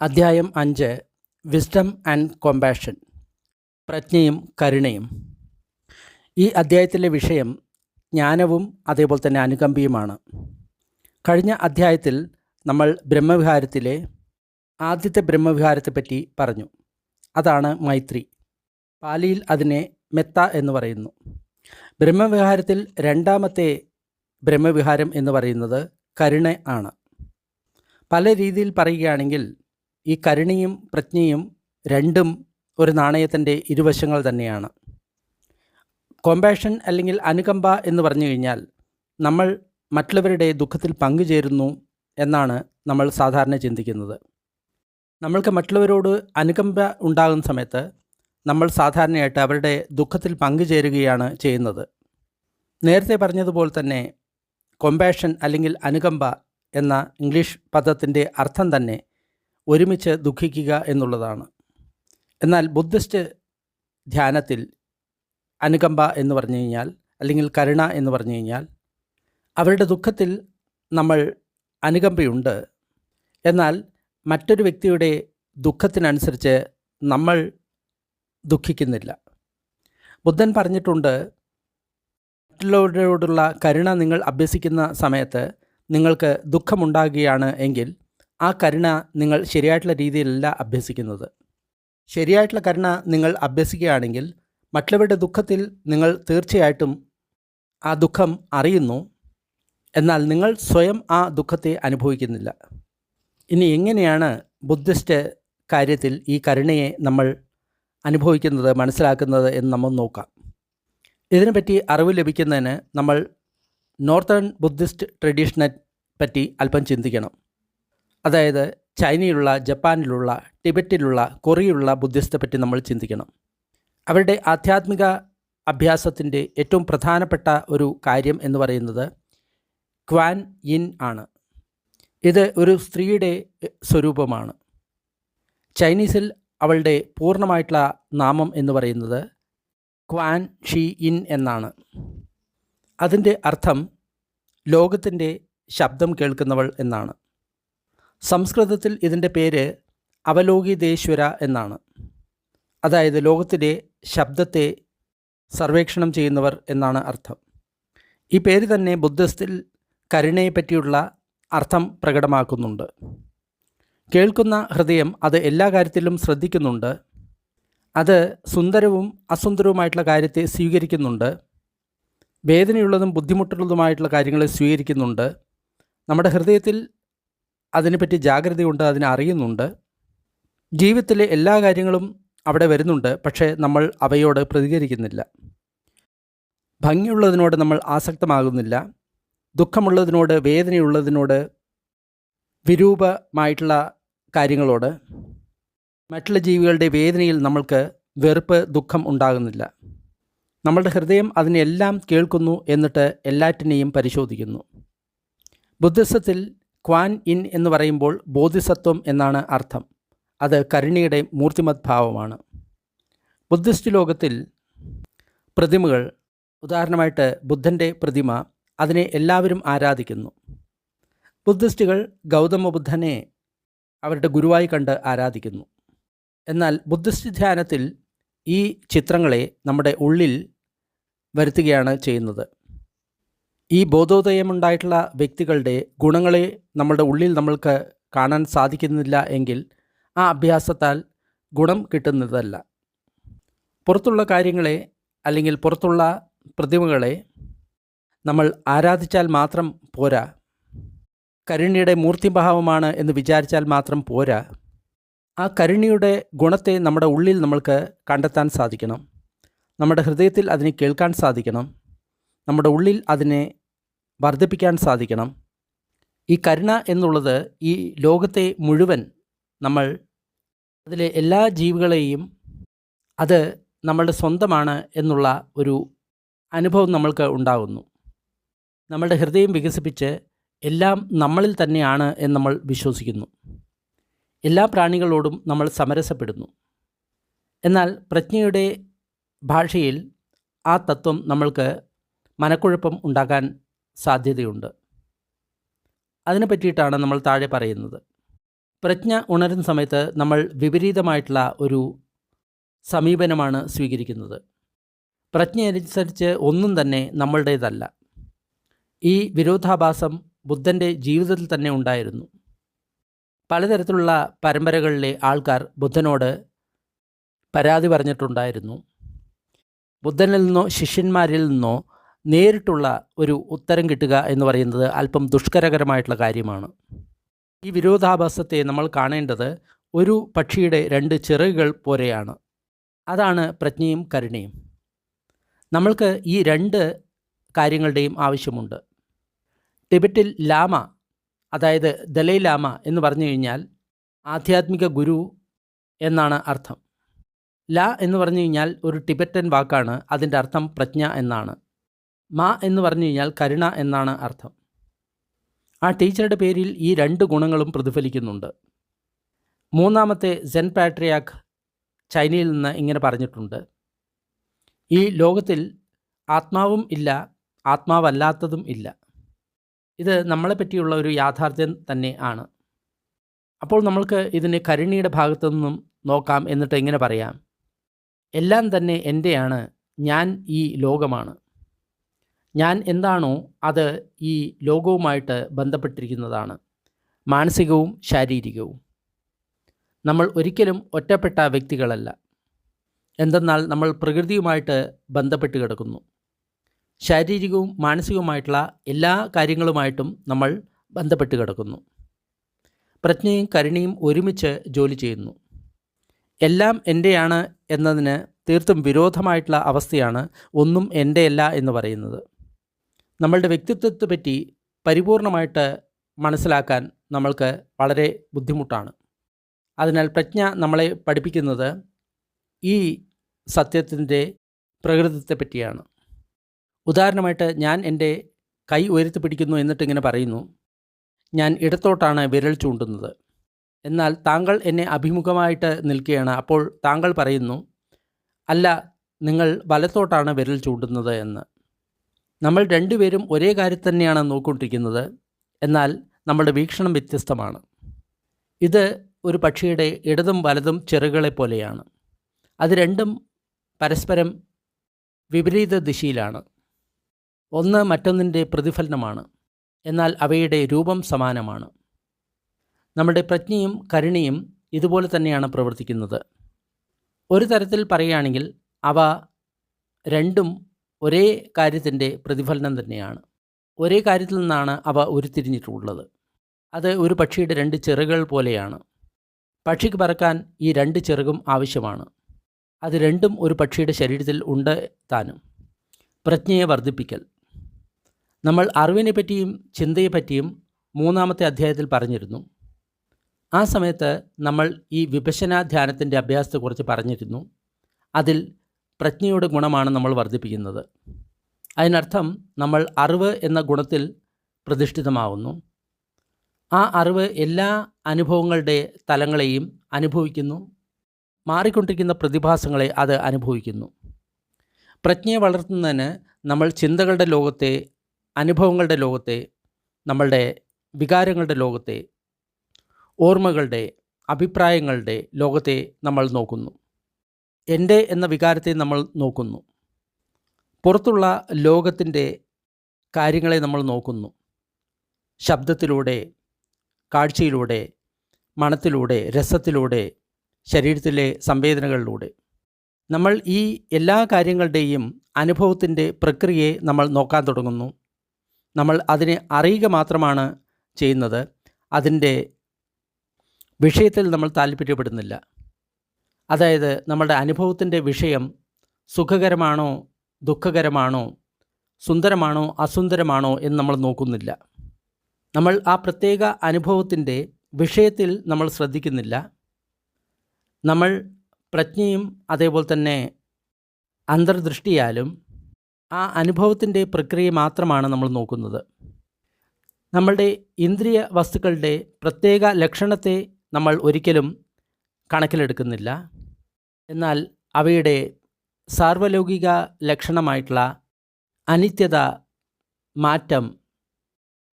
അധ്യായം 5 wisdom and കോമ്പാഷൻ, പ്രജ്ഞയും കരുണയും. ഈ അധ്യായത്തിലെ വിഷയം ജ്ഞാനവും അതേപോലെ തന്നെ അനുകമ്പയുമാണ്. കഴിഞ്ഞ അധ്യായത്തിൽ നമ്മൾ ബ്രഹ്മവിഹാരത്തിലെ ആദ്യത്തെ ബ്രഹ്മവിഹാരത്തെപ്പറ്റി പറഞ്ഞു. അതാണ് മൈത്രി. പാലിയിൽ അതിനെ മെത്ത എന്ന് പറയുന്നു. ബ്രഹ്മവിഹാരത്തിൽ രണ്ടാമത്തെ ബ്രഹ്മവിഹാരം എന്ന് പറയുന്നത് കരുണ ആണ്. പല രീതിയിൽ പറയുകയാണെങ്കിൽ ഈ കരുണയും പ്രജ്ഞയും രണ്ടും ഒരു നാണയത്തിൻ്റെ ഇരുവശങ്ങൾ തന്നെയാണ്. കോമ്പാഷൻ അല്ലെങ്കിൽ അനുകമ്പ എന്ന് പറഞ്ഞു കഴിഞ്ഞാൽ നമ്മൾ മറ്റുള്ളവരുടെ ദുഃഖത്തിൽ പങ്കുചേരുന്നു എന്നാണ് നമ്മൾ സാധാരണ ചിന്തിക്കുന്നത്. നമ്മൾക്ക് മറ്റുള്ളവരോട് അനുകമ്പ ഉണ്ടാകുന്ന സമയത്ത് നമ്മൾ സാധാരണയായിട്ട് അവരുടെ ദുഃഖത്തിൽ പങ്കുചേരുകയാണ് ചെയ്യുന്നത്. നേരത്തെ പറഞ്ഞതുപോലെ തന്നെ കോമ്പാഷൻ അല്ലെങ്കിൽ അനുകമ്പ എന്ന ഇംഗ്ലീഷ് പദത്തിൻ്റെ അർത്ഥം തന്നെ ഒരുമിച്ച് ദുഃഖിക്കുക എന്നുള്ളതാണ്. എന്നാൽ ബുദ്ധിസ്റ്റ് ധ്യാനത്തിൽ അനുകമ്പ എന്ന് പറഞ്ഞു കഴിഞ്ഞാൽ അല്ലെങ്കിൽ കരുണ എന്ന് പറഞ്ഞു കഴിഞ്ഞാൽ അവരുടെ ദുഃഖത്തിൽ നമ്മൾ അനുകമ്പയുണ്ട്, എന്നാൽ മറ്റൊരു വ്യക്തിയുടെ ദുഃഖത്തിനനുസരിച്ച് നമ്മൾ ദുഃഖിക്കുന്നില്ല. ബുദ്ധൻ പറഞ്ഞിട്ടുണ്ട്, മറ്റുള്ളവരോടുള്ള കരുണ നിങ്ങൾ അഭ്യസിക്കുന്ന സമയത്ത് നിങ്ങൾക്ക് ദുഃഖമുണ്ടാകുകയാണ് എങ്കിൽ ആ കരുണ നിങ്ങൾ ശരിയായിട്ടുള്ള രീതിയിലല്ല അഭ്യസിക്കുന്നത്. ശരിയായിട്ടുള്ള കരുണ നിങ്ങൾ അഭ്യസിക്കുകയാണെങ്കിൽ മറ്റുള്ളവരുടെ ദുഃഖത്തിൽ നിങ്ങൾ തീർച്ചയായിട്ടും ആ ദുഃഖം അറിയുന്നു, എന്നാൽ നിങ്ങൾ സ്വയം ആ ദുഃഖത്തെ അനുഭവിക്കുന്നില്ല. ഇനി എങ്ങനെയാണ് ബുദ്ധിസ്റ്റ് കാര്യത്തിൽ ഈ കരുണയെ നമ്മൾ അനുഭവിക്കുന്നത്, മനസ്സിലാക്കുന്നത് എന്ന് നമ്മൾ നോക്കാം. ഇതിനെപ്പറ്റി അറിവ് ലഭിക്കുന്നതിന് നമ്മൾ നോർത്തേൺ ബുദ്ധിസ്റ്റ് ട്രഡീഷനെ പറ്റി അല്പം ചിന്തിക്കണം. അതായത് ചൈനയിലുള്ള, ജപ്പാനിലുള്ള, ടിബറ്റിലുള്ള, കൊറിയയിലുള്ള ബുദ്ധിസ്റ്റെ പറ്റി നമ്മൾ ചിന്തിക്കണം. അവരുടെ ആധ്യാത്മിക അഭ്യാസത്തിൻ്റെ ഏറ്റവും പ്രധാനപ്പെട്ട ഒരു കാര്യം എന്ന് പറയുന്നത് ക്വാൻ യിൻ ആണ്. ഇത് ഒരു സ്ത്രീയുടെ സ്വരൂപമാണ്. ചൈനീസിൽ അവളുടെ പൂർണ്ണമായിട്ടുള്ള നാമം എന്ന് പറയുന്നത് ക്വാൻ ഷി യിൻ എന്നാണ്. അതിൻ്റെ അർത്ഥം ലോകത്തിൻ്റെ ശബ്ദം കേൾക്കുന്നവൾ എന്നാണ്. സംസ്കൃതത്തിൽ ഇതിൻ്റെ പേര് അവലോകിതേശ്വര എന്നാണ്. അതായത് ലോകത്തിലെ ശബ്ദത്തെ സർവേക്ഷണം ചെയ്യുന്നവർ എന്നാണ് അർത്ഥം. ഈ പേര് തന്നെ ബുദ്ധിസ്റ്റിൽ കരുണയെ പറ്റിയുള്ള അർത്ഥം പ്രകടമാക്കുന്നുണ്ട്. കേൾക്കുന്ന ഹൃദയം അത് എല്ലാ കാര്യത്തിലും ശ്രദ്ധിക്കുന്നുണ്ട്. അത് സുന്ദരവും അസുന്ദരവുമായിട്ടുള്ള കാര്യത്തെ സ്വീകരിക്കുന്നുണ്ട്. വേദനയുള്ളതും ബുദ്ധിമുട്ടുള്ളതുമായിട്ടുള്ള കാര്യങ്ങളെ സ്വീകരിക്കുന്നുണ്ട്. നമ്മുടെ ഹൃദയത്തിൽ അതിനെപ്പറ്റി ജാഗ്രതയുണ്ട്, അതിനെ അറിയുന്നുണ്ട്. ജീവിതത്തിലെ എല്ലാ കാര്യങ്ങളും അവിടെ വരുന്നുണ്ട്, പക്ഷേ നമ്മൾ അവയോട് പ്രതികരിക്കുന്നില്ല. ഭംഗിയുള്ളതിനോട് നമ്മൾ ആസക്തമാകുന്നില്ല. ദുഃഖമുള്ളതിനോട്, വേദനയുള്ളതിനോട്, വിരൂപമായിട്ടുള്ള കാര്യങ്ങളോട്, മറ്റുള്ള ജീവികളുടെ വേദനയിൽ നമ്മൾക്ക് വെറുപ്പ്, ദുഃഖം ഉണ്ടാകുന്നില്ല. നമ്മളുടെ ഹൃദയം അതിനെല്ലാം കേൾക്കുന്നു, എന്നിട്ട് എല്ലാറ്റിനെയും പരിശോധിക്കുന്നു. ബുദ്ധിസത്തിൽ ക്വാൻ ഇൻ എന്ന് പറയുമ്പോൾ ബോധിസത്വം എന്നാണ് അർത്ഥം. അത് കരുണയുടെ മൂർത്തിമത് ഭാവമാണ്. ബുദ്ധിസ്റ്റ് ലോകത്തിൽ പ്രതിമകൾ, ഉദാഹരണമായിട്ട് ബുദ്ധൻ്റെ പ്രതിമ, അതിനെ എല്ലാവരും ആരാധിക്കുന്നു. ബുദ്ധിസ്റ്റുകൾ ഗൗതമ ബുദ്ധനെ അവരുടെ ഗുരുവായി കണ്ട് ആരാധിക്കുന്നു. എന്നാൽ ബുദ്ധിസ്റ്റ് ധ്യാനത്തിൽ ഈ ചിത്രങ്ങളെ നമ്മുടെ ഉള്ളിൽ വരുത്തുകയാണ് ചെയ്യുന്നത്. ഈ ബോധോദയമുണ്ടായിട്ടുള്ള വ്യക്തികളുടെ ഗുണങ്ങളെ നമ്മുടെ ഉള്ളിൽ നമ്മൾക്ക് കാണാൻ സാധിക്കുന്നില്ല എങ്കിൽ ആ അഭ്യാസത്താൽ ഗുണം കിട്ടുന്നതല്ല. പുറത്തുള്ള കാര്യങ്ങളെ അല്ലെങ്കിൽ പുറത്തുള്ള പ്രതിമകളെ നമ്മൾ ആരാധിച്ചാൽ മാത്രം പോരാ. കരുണയുടെ മൂർത്തിഭാവമാണ് എന്ന് വിചാരിച്ചാൽ മാത്രം പോരാ. ആ കരുണയുടെ ഗുണത്തെ നമ്മുടെ ഉള്ളിൽ നമ്മൾക്ക് കണ്ടെത്താൻ സാധിക്കണം. നമ്മുടെ ഹൃദയത്തിൽ അതിനെ കേൾക്കാൻ സാധിക്കണം. നമ്മുടെ ഉള്ളിൽ അതിനെ വർദ്ധിപ്പിക്കാൻ സാധിക്കണം. ഈ കരുണ എന്നുള്ളത് ഈ ലോകത്തെ മുഴുവൻ, നമ്മൾ അതിലെ എല്ലാ ജീവികളെയും അത് നമ്മളുടെ സ്വന്തമാണ് എന്നുള്ള ഒരു അനുഭവം നമ്മൾക്ക് ഉണ്ടാകുന്നു. നമ്മളുടെ ഹൃദയം വികസിപ്പിച്ച് എല്ലാം നമ്മളിൽ തന്നെയാണ് എന്ന് നമ്മൾ വിശ്വസിക്കുന്നു. എല്ലാ പ്രാണികളോടും നമ്മൾ സമരസപ്പെടുന്നു. എന്നാൽ പ്രജ്ഞയുടെ ഭാഷയിൽ ആ തത്വം നമ്മൾക്ക് മനക്കുഴപ്പം ഉണ്ടാക്കാൻ സാധ്യതയുണ്ട്. അതിനെ പറ്റിയിട്ടാണ് നമ്മൾ താഴെ പറയുന്നത്. പ്രജ്ഞ ഉണരുന്ന സമയത്ത് നമ്മൾ വിപരീതമായിട്ടുള്ള ഒരു സമീപനമാണ് സ്വീകരിക്കുന്നത്. പ്രജ്ഞയനുസരിച്ച് ഒന്നും തന്നെ നമ്മളുടേതല്ല. ഈ വിരോധാഭാസം ബുദ്ധൻ്റെ ജീവിതത്തിൽ തന്നെ ഉണ്ടായിരുന്നു. പലതരത്തിലുള്ള പരമ്പരകളിലെ ആൾക്കാർ ബുദ്ധനോട് പരാതി പറഞ്ഞിട്ടുണ്ടായിരുന്നു. ബുദ്ധനിൽ നിന്നോ ശിഷ്യന്മാരിൽ നിന്നോ നേരിട്ടുള്ള ഒരു ഉത്തരം കിട്ടുക എന്ന് പറയുന്നത് അല്പം ദുഷ്കരകരമായിട്ടുള്ള കാര്യമാണ്. ഈ വിരോധാഭാസത്തെ നമ്മൾ കാണേണ്ടത് ഒരു പക്ഷിയുടെ രണ്ട് ചിറകുകൾ പോലെയാണ്. അതാണ് പ്രജ്ഞയും കരുണയും. നമ്മൾക്ക് ഈ രണ്ട് കാര്യങ്ങളുടെയും ആവശ്യമുണ്ട്. ടിബറ്റിൽ ലാമ, അതായത് ദലൈ ലാമ എന്ന് പറഞ്ഞു കഴിഞ്ഞാൽ ആധ്യാത്മിക ഗുരു എന്നാണ് അർത്ഥം. ല എന്ന് പറഞ്ഞു കഴിഞ്ഞാൽ ഒരു ടിബറ്റൻ വാക്കാണ്. അതിൻ്റെ അർത്ഥം പ്രജ്ഞ എന്നാണ്. മ എന്ന് പറഞ്ഞു കഴിഞ്ഞാൽ കരുണ എന്നാണ് അർത്ഥം. ആ ടീച്ചറുടെ പേരിൽ ഈ രണ്ട് ഗുണങ്ങളും പ്രതിഫലിക്കുന്നുണ്ട്. മൂന്നാമത്തെ സെൻ പാട്രിയാർക്ക് ചൈനയിൽ നിന്ന് ഇങ്ങനെ പറഞ്ഞിട്ടുണ്ട്: ഈ ലോകത്തിൽ ആത്മാവും ഇല്ല, ആത്മാവല്ലാത്തതും ഇല്ല. ഇത് നമ്മളെ പറ്റിയുള്ള ഒരു യാഥാർത്ഥ്യം തന്നെ ആണ്. അപ്പോൾ നമ്മൾക്ക് ഇതിന് കരുണയുടെ ഭാഗത്തു നിന്നും നോക്കാം. എന്നിട്ട് ഇങ്ങനെ പറയാം: എല്ലാം തന്നെ എൻ്റെയാണ്, ഞാൻ ഈ ലോകമാണ്. ഞാൻ എന്താണോ അത് ഈ ലോകവുമായിട്ട് ബന്ധപ്പെട്ടിരിക്കുന്നതാണ്, മാനസികവും ശാരീരികവും. നമ്മൾ ഒരിക്കലും ഒറ്റപ്പെട്ട വ്യക്തികളല്ല. എന്തെന്നാൽ നമ്മൾ പ്രകൃതിയുമായിട്ട് ബന്ധപ്പെട്ട് കിടക്കുന്നു. ശാരീരികവും മാനസികവുമായിട്ടുള്ള എല്ലാ കാര്യങ്ങളുമായിട്ടും നമ്മൾ ബന്ധപ്പെട്ട് കിടക്കുന്നു. പ്രജ്ഞയും കരുണയും ഒരുമിച്ച് ജോലി ചെയ്യുന്നു. എല്ലാം എൻ്റെയാണ് എന്നതിന് തീർത്തും വിരോധമായിട്ടുള്ള അവസ്ഥയാണ് ഒന്നും എൻ്റെയല്ല എന്ന് പറയുന്നത്. നമ്മളുടെ വ്യക്തിത്വത്തെ പറ്റി പരിപൂർണമായിട്ട് മനസ്സിലാക്കാൻ നമ്മൾക്ക് വളരെ ബുദ്ധിമുട്ടാണ്. അതിനാൽ പ്രജ്ഞ നമ്മളെ പഠിപ്പിക്കുന്നത് ഈ സത്യത്തിൻ്റെ പ്രകൃതത്തെ പറ്റിയാണ്. ഉദാഹരണമായിട്ട് ഞാൻ എൻ്റെ കൈ ഉയർത്തി പിടിക്കുന്നു എന്നിട്ടിങ്ങനെ പറയുന്നു: ഞാൻ ഇടത്തോട്ടാണ് വിരൽ ചൂണ്ടുന്നത്. എന്നാൽ താങ്കൾ എന്നെ അഭിമുഖമായിട്ട് നിൽക്കുകയാണ്. അപ്പോൾ താങ്കൾ പറയുന്നു: അല്ല, നിങ്ങൾ വലത്തോട്ടാണ് വിരൽ ചൂണ്ടുന്നത് എന്ന്. നമ്മൾ രണ്ടുപേരും ഒരേ കാര്യം തന്നെയാണ് നോക്കിക്കൊണ്ടിരിക്കുന്നത്. എന്നാൽ നമ്മുടെ വീക്ഷണം വ്യത്യസ്തമാണ്. ഇത് ഒരു പക്ഷിയുടെ ഇടതും വലതും ചിറകുകളെ പോലെയാണ്. അത് രണ്ടും പരസ്പരം വിപരീത ദിശയിലാണ്. ഒന്ന് മറ്റൊന്നിൻ്റെ പ്രതിഫലനമാണ്. എന്നാൽ അവയുടെ രൂപം സമാനമാണ്. നമ്മുടെ പ്രജ്ഞയും കരുണയും ഇതുപോലെ തന്നെയാണ് പ്രവർത്തിക്കുന്നത്. ഒരു തരത്തിൽ പറയുകയാണെങ്കിൽ അവ രണ്ടും ഒരേ കാര്യത്തിൻ്റെ പ്രതിഫലനം തന്നെയാണ്. ഒരേ കാര്യത്തിൽ നിന്നാണ് അവ ഉരുത്തിരിഞ്ഞിട്ടുള്ളത്. അത് ഒരു പക്ഷിയുടെ രണ്ട് ചിറകുകൾ പോലെയാണ്. പക്ഷിക്ക് പറക്കാൻ ഈ രണ്ട് ചിറകും ആവശ്യമാണ്. അത് രണ്ടും ഒരു പക്ഷിയുടെ ശരീരത്തിൽ ഉണ്ട് താനും. പ്രജ്ഞയെ വർദ്ധിപ്പിക്കൽ. നമ്മൾ അറിവിനെ പറ്റിയും ചിന്തയെപ്പറ്റിയും 3-ാമത്തെ അധ്യായത്തിൽ പറഞ്ഞിരുന്നു. ആ സമയത്ത് നമ്മൾ ഈ വിപശ്യന ധ്യാനത്തിൻ്റെ അഭ്യാസത്തെക്കുറിച്ച് പറഞ്ഞിരുന്നു. അതിൽ പ്രജ്ഞയുടെ ഗുണമാണ് നമ്മൾ വർദ്ധിപ്പിക്കുന്നത്. അതിനർത്ഥം നമ്മൾ അറിവ് എന്ന ഗുണത്തിൽ പ്രതിഷ്ഠിതമാവുന്നു. ആ അറിവ് എല്ലാ അനുഭവങ്ങളുടെ തലങ്ങളെയും അനുഭവിക്കുന്നു. മാറിക്കൊണ്ടിരിക്കുന്ന പ്രതിഭാസങ്ങളെ അത് അനുഭവിക്കുന്നു. പ്രജ്ഞയെ വളർത്തുന്നതിന് നമ്മൾ ചിന്തകളുടെ ലോകത്തെ, അനുഭവങ്ങളുടെ ലോകത്തെ, നമ്മളുടെ വികാരങ്ങളുടെ ലോകത്തെ, ഓർമ്മകളുടെ, അഭിപ്രായങ്ങളുടെ ലോകത്തെ നമ്മൾ നോക്കുന്നു. എൻ്റെ എന്ന വികാരത്തെ നമ്മൾ നോക്കുന്നു. പുറത്തുള്ള ലോകത്തിൻ്റെ കാര്യങ്ങളെ നമ്മൾ നോക്കുന്നു. ശബ്ദത്തിലൂടെ, കാഴ്ചയിലൂടെ, മണത്തിലൂടെ, രസത്തിലൂടെ, ശരീരത്തിലെ സംവേദനകളിലൂടെ നമ്മൾ ഈ എല്ലാ കാര്യങ്ങളുടെയും അനുഭവത്തിൻ്റെ പ്രക്രിയയെ നമ്മൾ നോക്കാൻ തുടങ്ങുന്നു. നമ്മൾ അതിനെ അറിയുക മാത്രമാണ് ചെയ്യുന്നത്. അതിൻ്റെ വിഷയത്തിൽ നമ്മൾ താല്പര്യപ്പെടുന്നില്ല. അതായത് നമ്മളുടെ അനുഭവത്തിൻ്റെ വിഷയം സുഖകരമാണോ ദുഃഖകരമാണോ സുന്ദരമാണോ അസുന്ദരമാണോ എന്ന് നമ്മൾ നോക്കുന്നില്ല. നമ്മൾ ആ പ്രത്യേക അനുഭവത്തിൻ്റെ വിഷയത്തിൽ നമ്മൾ ശ്രദ്ധിക്കുന്നില്ല. നമ്മൾ പ്രജ്ഞയും അതേപോലെ തന്നെ അന്തർദൃഷ്ടിയാലും ആ അനുഭവത്തിൻ്റെ പ്രക്രിയ മാത്രമാണ് നമ്മൾ നോക്കുന്നത്. നമ്മളുടെ ഇന്ദ്രിയ വസ്തുക്കളുടെ പ്രത്യേക ലക്ഷണത്തെ നമ്മൾ ഒരിക്കലും കണക്കിലെടുക്കുന്നില്ല. എന്നാൽ അവയുടെ സാർവലൗകിക ലക്ഷണമായിട്ടുള്ള അനിത്യത, മാറ്റം,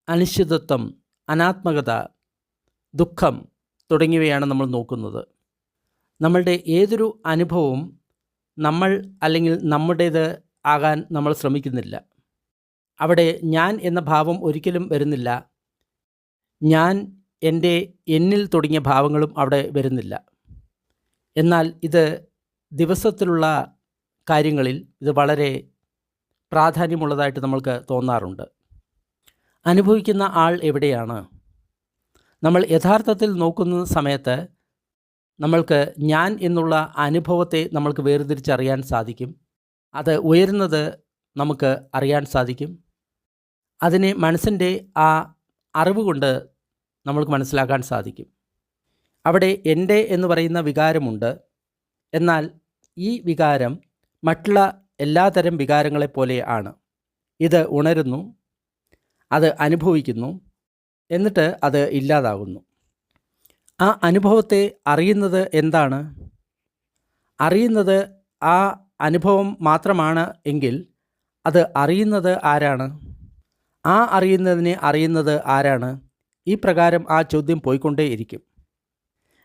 അനിശ്ചിതത്വം, അനാത്മകത, ദുഃഖം, തുടങ്ങിയവയാണ് നമ്മൾ നോക്കുന്നത്. നമ്മളുടെ ഏതൊരു അനുഭവവും നമ്മൾ അല്ലെങ്കിൽ നമ്മുടേത് ആകാൻ നമ്മൾ ശ്രമിക്കുന്നില്ല. അവിടെ ഞാൻ എന്ന ഭാവം ഒരിക്കലും വരുന്നില്ല. ഞാൻ, എൻ്റെ, എന്നിൽ തുടങ്ങിയ ഭാവങ്ങളും അവിടെ വരുന്നില്ല. എന്നാൽ ഇത് ദിവസത്തിലുള്ള കാര്യങ്ങളിൽ ഇത് വളരെ പ്രാധാന്യമുള്ളതായിട്ട് നമ്മൾക്ക് തോന്നാറുണ്ട്. അനുഭവിക്കുന്ന ആൾ എവിടെയാണ്? നമ്മൾ യഥാർത്ഥത്തിൽ നോക്കുന്ന സമയത്ത് നമ്മൾക്ക് ഞാൻ എന്നുള്ള അനുഭവത്തെ നമ്മൾക്ക് വേർതിരിച്ചറിയാൻ സാധിക്കും. അത് ഉയരുന്നത് നമുക്ക് അറിയാൻ സാധിക്കും. അതിനെ മനസ്സിൻ്റെ ആ അറിവ് കൊണ്ട് നമ്മൾക്ക് മനസ്സിലാക്കാൻ സാധിക്കും. അവിടെ എൻ്റെ എന്ന് പറയുന്ന വികാരമുണ്ട്. എന്നാൽ ഈ വികാരം മറ്റുള്ള എല്ലാതരം വികാരങ്ങളെപ്പോലെ ആണ്. ഇത് ഉണരുന്നു, അത് അനുഭവിക്കുന്നു, എന്നിട്ട് അത് ഇല്ലാതാകുന്നു. ആ അനുഭവത്തെ അറിയുന്നത് എന്താണ്? അറിയുന്നത് ആ അനുഭവം മാത്രമാണ് എങ്കിൽ അത് അറിയുന്നത് ആരാണ്? ആ അറിയുന്നതിനെ അറിയുന്നത് ആരാണ്? ഈ പ്രകാരം ആ ചോദ്യം പോയിക്കൊണ്ടേയിരിക്കും.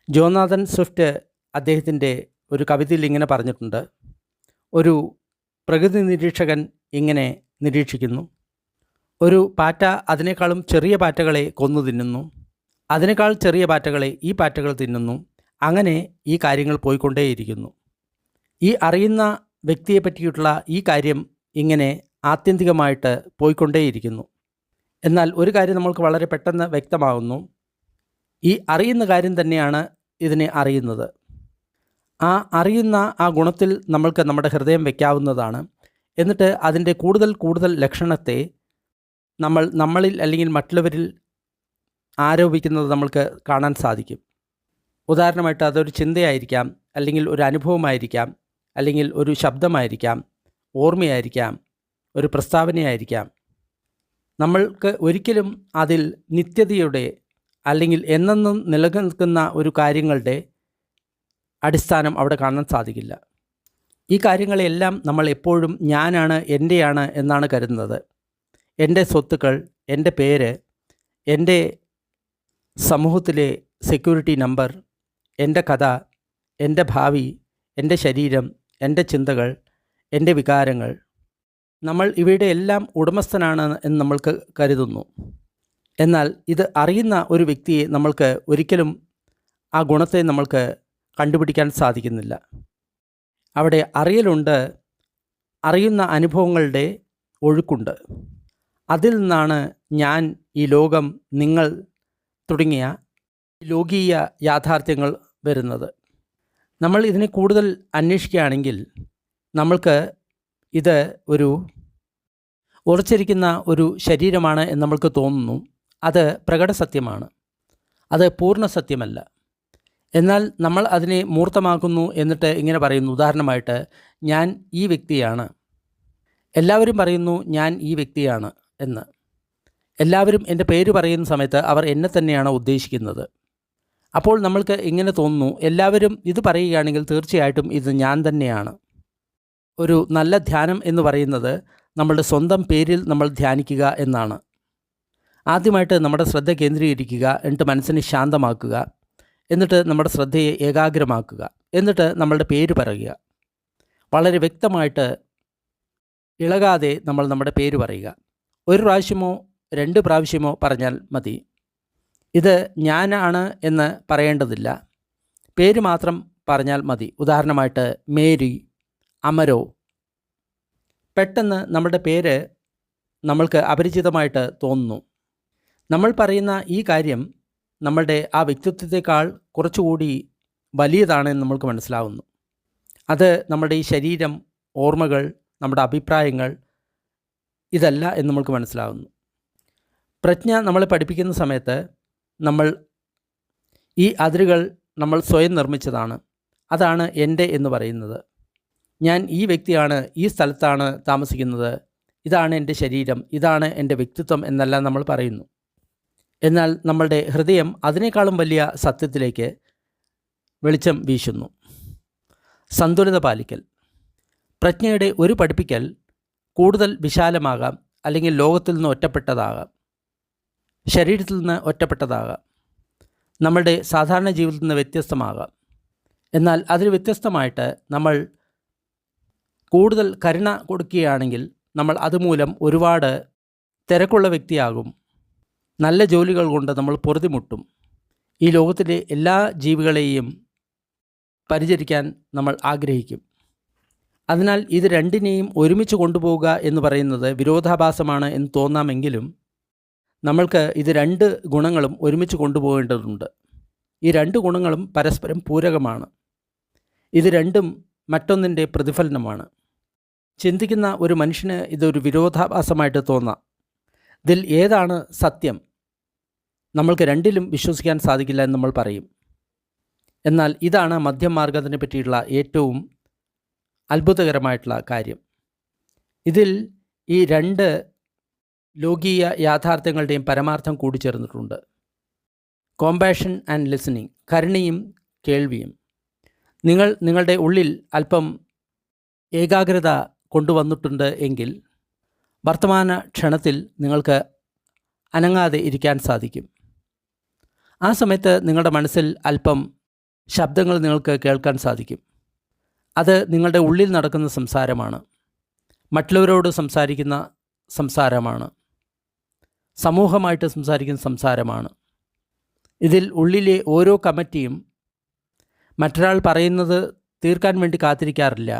ജോനാഥൻ സ്വിഫ്റ്റ് അദ്ദേഹത്തിൻ്റെ ഒരു കവിതയിൽ ഇങ്ങനെ പറഞ്ഞിട്ടുണ്ട്. ഒരു പ്രകൃതി നിരീക്ഷകൻ ഇങ്ങനെ നിരീക്ഷിക്കുന്നു. ഒരു പാറ്റ അതിനേക്കാളും ചെറിയ പാറ്റകളെ കൊന്നു തിന്നുന്നു. അതിനേക്കാൾ ചെറിയ പാറ്റകളെ ഈ പാറ്റകൾ തിന്നുന്നു. അങ്ങനെ ഈ കാര്യങ്ങൾ പോയിക്കൊണ്ടേയിരിക്കുന്നു. ഈ അറിയുന്ന വ്യക്തിയെ പറ്റിയിട്ടുള്ള ഈ കാര്യം ഇങ്ങനെ ആത്യന്തികമായിട്ട് പോയിക്കൊണ്ടേയിരിക്കുന്നു. എന്നാൽ ഒരു കാര്യം നമ്മൾക്ക് വളരെ പെട്ടെന്ന് വ്യക്തമാകുന്നു. ഈ അറിയുന്ന കാര്യം തന്നെയാണ് ഇതിനെ അറിയുന്നത്. ആ അറിയുന്ന ആ ഗുണത്തിൽ നമ്മൾക്ക് നമ്മുടെ ഹൃദയം വയ്ക്കാവുന്നതാണ്. എന്നിട്ട് അതിൻ്റെ കൂടുതൽ ലക്ഷണത്തെ നമ്മളിൽ അല്ലെങ്കിൽ മറ്റുള്ളവരിൽ ആരോപിക്കുന്നത് നമ്മൾക്ക് കാണാൻ സാധിക്കും. ഉദാഹരണമായിട്ട് അതൊരു ചിന്തയായിരിക്കാം, അല്ലെങ്കിൽ ഒരു അനുഭവമായിരിക്കാം, അല്ലെങ്കിൽ ഒരു ശബ്ദമായിരിക്കാം, ഓർമ്മയായിരിക്കാം, ഒരു പ്രസ്താവനയായിരിക്കാം. നമ്മൾക്ക് ഒരിക്കലും അതിൽ നിത്യതയുടെ അല്ലെങ്കിൽ എന്നെന്നും നിലനിൽക്കുന്ന ഒരു കാര്യങ്ങളുടെ അടിസ്ഥാനം അവിടെ കാണാൻ സാധിക്കില്ല. ഈ കാര്യങ്ങളെല്ലാം നമ്മൾ എപ്പോഴും ഞാനാണ്, എൻ്റെയാണ് എന്നാണ് കരുതുന്നത്. എൻ്റെ സ്വത്തുക്കൾ, എൻ്റെ പേര്, എൻ്റെ സമൂഹത്തിലെ സെക്യൂരിറ്റി നമ്പർ, എൻ്റെ കഥ, എൻ്റെ ഭാവി, എൻ്റെ ശരീരം, എൻ്റെ ചിന്തകൾ, എൻ്റെ വികാരങ്ങൾ, നമ്മൾ ഇവയുടെ എല്ലാം ഉടമസ്ഥനാണ് എന്ന് നമ്മൾക്ക് കരുതുന്നു. എന്നാൽ ഇത് അറിയുന്ന ഒരു വ്യക്തിയെ നമ്മൾക്ക് ഒരിക്കലും ആ ഗുണത്തെ നമ്മൾക്ക് കണ്ടുപിടിക്കാൻ സാധിക്കുന്നില്ല. അവിടെ അറിയലുണ്ട്, അറിയുന്ന അനുഭവങ്ങളുടെ ഒഴുക്കുണ്ട്. അതിൽ നിന്നാണ് ഞാൻ, ഈ ലോകം, നിങ്ങൾ തുടങ്ങിയ ലോകീയ യാഥാർത്ഥ്യങ്ങൾ വരുന്നത്. നമ്മൾ ഇതിനെ കൂടുതൽ അന്വേഷിക്കുകയാണെങ്കിൽ നമ്മൾക്ക് ഇത് ഒരു ഉറച്ചിരിക്കുന്ന ഒരു ശരീരമാണ് എന്ന് നമ്മൾക്ക് തോന്നുന്നു. അത് പ്രകട സത്യമാണ്, അത് പൂർണ്ണ സത്യമല്ല. എന്നാൽ നമ്മൾ അതിനെ മൂർത്തമാക്കുന്നു. എന്നിട്ട് ഇങ്ങനെ പറയുന്നു, ഉദാഹരണമായിട്ട്, ഞാൻ ഈ വ്യക്തിയാണ്. എല്ലാവരും പറയുന്നു ഞാൻ ഈ വ്യക്തിയാണ് എന്ന്. എല്ലാവരും എൻ്റെ പേര് പറയുന്ന സമയത്ത് അവർ എന്നെ തന്നെയാണ് ഉദ്ദേശിക്കുന്നത്. അപ്പോൾ നമ്മൾക്ക് ഇങ്ങനെ തോന്നുന്നു, എല്ലാവരും ഇത് പറയുകയാണെങ്കിൽ തീർച്ചയായിട്ടും ഇത് ഞാൻ തന്നെയാണ്. ഒരു നല്ല ധ്യാനം എന്ന് പറയുന്നത് നമ്മളുടെ സ്വന്തം പേരിൽ നമ്മൾ ധ്യാനിക്കുക എന്നാണ്. ആദ്യമായിട്ട് നമ്മുടെ ശ്രദ്ധ കേന്ദ്രീകരിക്കുക, എന്നിട്ട് മനസ്സിനെ ശാന്തമാക്കുക, എന്നിട്ട് നമ്മുടെ ശ്രദ്ധയെ ഏകാഗ്രമാക്കുക, എന്നിട്ട് നമ്മളുടെ പേര് പറയുക. വളരെ വ്യക്തമായിട്ട് ഇളകാതെ നമ്മൾ നമ്മുടെ പേര് പറയുക. ഒരു പ്രാവശ്യമോ 2 പ്രാവശ്യമോ പറഞ്ഞാൽ മതി. ഇത് ഞാനാണ് എന്ന് പറയേണ്ടതില്ല, പേര് മാത്രം പറഞ്ഞാൽ മതി. ഉദാഹരണമായിട്ട് മേരി, അമരോ. പെട്ടെന്ന് നമ്മുടെ പേര് നമ്മൾക്ക് അപരിചിതമായിട്ട് തോന്നുന്നു. നമ്മൾ പറയുന്ന ഈ കാര്യം നമ്മളുടെ ആ വ്യക്തിത്വത്തെക്കാൾ കുറച്ചുകൂടി വലിയതാണെന്ന് നമ്മൾക്ക് മനസ്സിലാവുന്നു. അത് നമ്മുടെ ഈ ശരീരം, ഓർമ്മകൾ, നമ്മുടെ അഭിപ്രായങ്ങൾ ഇതല്ല എന്ന് നമ്മൾക്ക് മനസ്സിലാവുന്നു. പ്രജ്ഞ നമ്മളെ പഠിപ്പിക്കുന്ന സമയത്ത് നമ്മൾ ഈ അതിരുകൾ നമ്മൾ സ്വയം നിർമ്മിച്ചതാണ്. അതാണ് എൻ്റെ എന്ന് പറയുന്നത്. ഞാൻ ഈ വ്യക്തിയാണ്, ഈ സ്ഥലത്താണ് താമസിക്കുന്നത്, ഇതാണ് എൻ്റെ ശരീരം, ഇതാണ് എൻ്റെ വ്യക്തിത്വം എന്നെല്ലാം നമ്മൾ പറയുന്നു. എന്നാൽ നമ്മളുടെ ഹൃദയം അതിനേക്കാളും വലിയ സത്യത്തിലേക്ക് വെളിച്ചം വീശുന്നു. സന്തുലിത പാലിക്കൽ. പ്രജ്ഞയുടെ ഒരു പഠിപ്പിക്കൽ കൂടുതൽ വിശാലമാകാം, അല്ലെങ്കിൽ ലോകത്തിൽ നിന്ന് ഒറ്റപ്പെട്ടതാകാം, ശരീരത്തിൽ നിന്ന് ഒറ്റപ്പെട്ടതാകാം. നമ്മളുടെ സാധാരണ ജീവിതത്തിൽ നിന്ന് വ്യത്യസ്തമാകാം. എന്നാൽ അതിൽ വ്യത്യസ്തമായിട്ട് നമ്മൾ കൂടുതൽ കരുണ കൊടുക്കുകയാണെങ്കിൽ നമ്മൾ അതുമൂലം ഒരുപാട് തിരക്കുള്ള വ്യക്തിയാകും. നല്ല ജോലികൾ കൊണ്ട് നമ്മൾ പൊറുതിമുട്ടും. ഈ ലോകത്തിലെ എല്ലാ ജീവികളെയും പരിചരിക്കാൻ നമ്മൾ ആഗ്രഹിക്കും. അതിനാൽ ഇത് രണ്ടിനെയും ഒരുമിച്ച് കൊണ്ടുപോവുക എന്ന് പറയുന്നത് വിരോധാഭാസമാണ് എന്ന് തോന്നാമെങ്കിലും നമ്മൾക്ക് ഇത് രണ്ട് ഗുണങ്ങളും ഒരുമിച്ച് കൊണ്ടുപോകേണ്ടതുണ്ട്. ഈ രണ്ട് ഗുണങ്ങളും പരസ്പരം പൂരകമാണ്. ഇത് രണ്ടും മറ്റൊന്നിൻ്റെ പ്രതിഫലനമാണ്. ചിന്തിക്കുന്ന ഒരു മനുഷ്യന് ഇതൊരു വിരോധാഭാസമായിട്ട് തോന്നാം. ഇതിൽ ഏതാണ് സത്യം? നമ്മൾക്ക് രണ്ടിലും വിശ്വസിക്കാൻ സാധിക്കില്ല എന്ന് നമ്മൾ പറയും. എന്നാൽ ഇതാണ് മധ്യമാർഗത്തിനെ പറ്റിയുള്ള ഏറ്റവും അത്ഭുതകരമായിട്ടുള്ള കാര്യം. ഇതിൽ ഈ രണ്ട് ലോകീയ യാഥാർത്ഥ്യങ്ങളുടെയും പരമാർത്ഥം കൂടിച്ചേർന്നിട്ടുണ്ട്. കോമ്പാഷൻ ആൻഡ് ലിസണിങ്, കരുണയും കേൾവിയും. നിങ്ങൾ നിങ്ങളുടെ ഉള്ളിൽ അല്പം ഏകാഗ്രത കൊണ്ടുവന്നിട്ടുണ്ട് എങ്കിൽ വർത്തമാന ക്ഷണത്തിൽ നിങ്ങൾക്ക് അനങ്ങാതെ ഇരിക്കാൻ സാധിക്കും. ആ സമയത്ത് നിങ്ങളുടെ മനസ്സിൽ അല്പം ശബ്ദങ്ങൾ നിങ്ങൾക്ക് കേൾക്കാൻ സാധിക്കും. അത് നിങ്ങളുടെ ഉള്ളിൽ നടക്കുന്ന സംസാരമാണ്. മറ്റുള്ളവരോട് സംസാരിക്കുന്ന സംസാരമാണ്. സമൂഹമായിട്ട് സംസാരിക്കുന്ന സംസാരമാണ്. ഇതിൽ ഉള്ളിലെ ഓരോ കമ്മിറ്റിയും മറ്റൊരാൾ പറയുന്നത് തീർക്കാൻ വേണ്ടി കാത്തിരിക്കാറില്ല.